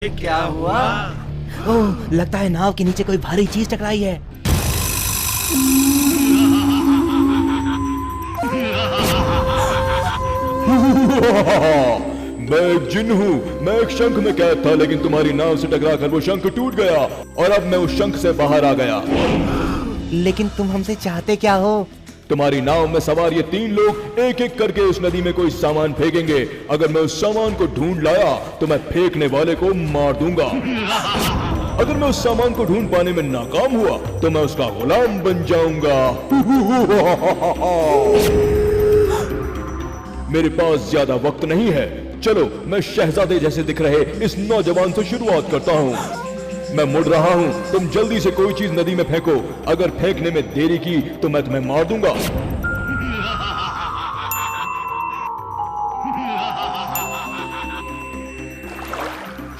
ये क्या हुआ? ओह, लगता है नाव के नीचे कोई भारी चीज टकराई है। मैं एक जिन हूँ। मैं एक शंख में कैद था, लेकिन तुम्हारी नाव से टकराकर वो शंख टूट गया और अब मैं उस शंख से बाहर आ गया। लेकिन तुम हमसे चाहते क्या हो? तुम्हारी नाव में सवार ये 3 लोग एक एक करके उस नदी में कोई सामान फेंकेंगे। अगर मैं उस सामान को ढूंढ लाया तो मैं फेंकने वाले को मार दूंगा। अगर मैं उस सामान को ढूंढ पाने में नाकाम हुआ तो मैं उसका गुलाम बन जाऊंगा। मेरे पास ज्यादा वक्त नहीं है। चलो, मैं शहजादे जैसे दिख रहे इस नौजवान से शुरुआत करता हूँ। मैं मुड़ रहा हूँ, तुम जल्दी से कोई चीज नदी में फेंको। अगर फेंकने में देरी की तो मैं तुम्हें मार दूंगा।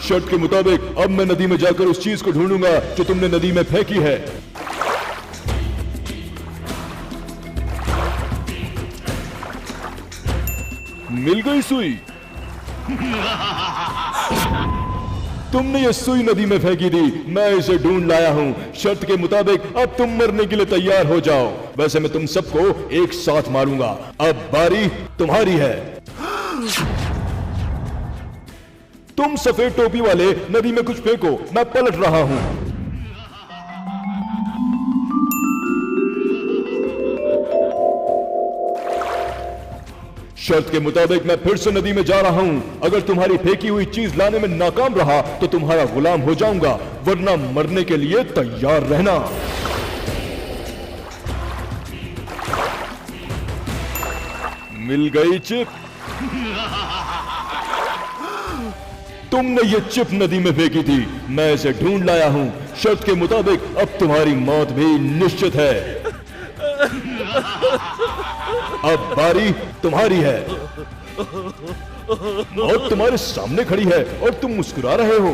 शर्त के मुताबिक अब मैं नदी में जाकर उस चीज को ढूंढूंगा जो तुमने नदी में फेंकी है। मिल गई सुई। तुमने ये सुई नदी में फेंकी थी, मैं इसे ढूंढ लाया हूँ। शर्त के मुताबिक अब तुम मरने के लिए तैयार हो जाओ। वैसे मैं तुम सबको एक साथ मारूंगा। अब बारी तुम्हारी है। तुम सफेद टोपी वाले नदी में कुछ फेंको, मैं पलट रहा हूँ। शर्त के मुताबिक मैं फिर से नदी में जा रहा हूं। अगर तुम्हारी फेंकी हुई चीज लाने में नाकाम रहा तो तुम्हारा गुलाम हो जाऊंगा, वरना मरने के लिए तैयार रहना। मिल गई चिप। तुमने ये चिप नदी में फेंकी थी, मैं इसे ढूंढ लाया हूं। शर्त के मुताबिक अब तुम्हारी मौत भी निश्चित है। अब बारी तुम्हारी है। मौत तुम्हारे सामने खड़ी है और तुम मुस्कुरा रहे हो।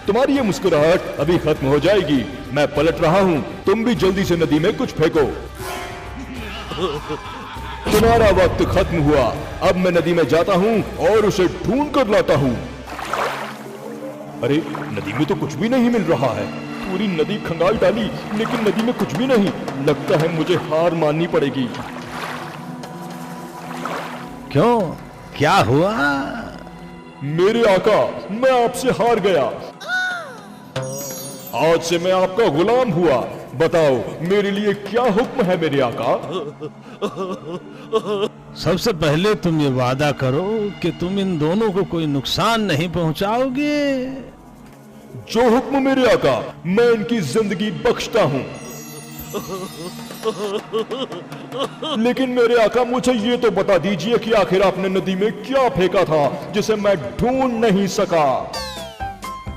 तुम्हारी ये मुस्कुराहट अभी खत्म हो जाएगी। मैं पलट रहा हूं, तुम भी जल्दी से नदी में कुछ फेंको। तुम्हारा वक्त खत्म हुआ। अब मैं नदी में जाता हूं और उसे ढूंढ कर लाता हूं। अरे, नदी में तो कुछ भी नहीं मिल रहा है। पूरी नदी खंगाल डाली, लेकिन नदी में कुछ भी नहीं। लगता है मुझे हार माननी पड़ेगी। क्यों? क्या हुआ? मेरे आका, मैं आपसे हार गया। आज से मैं आपका गुलाम हुआ। बताओ, मेरे लिए क्या हुक्म है मेरे आका? सबसे पहले तुम ये वादा करो कि तुम इन दोनों को कोई नुकसान नहीं पहुंचाओगे। जो हुक्म मेरे आका, मैं इनकी जिंदगी बख्शता हूं। लेकिन मेरे आका, मुझे ये तो बता दीजिए कि आखिर आपने नदी में क्या फेंका था जिसे मैं ढूंढ नहीं सका?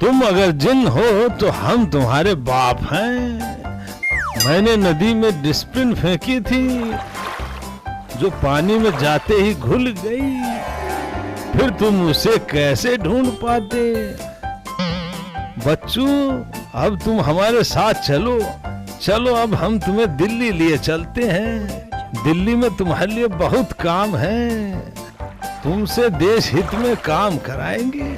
तुम अगर जिन हो तो हम तुम्हारे बाप हैं। मैंने नदी में डिस्प्रिन फेंकी थी जो पानी में जाते ही घुल गई। फिर तुम उसे कैसे ढूंढ पाते? बच्चों, अब तुम हमारे साथ चलो। चलो, अब हम तुम्हें दिल्ली लिए चलते हैं। दिल्ली में तुम्हारे लिए बहुत काम है। तुमसे देश हित में काम कराएंगे।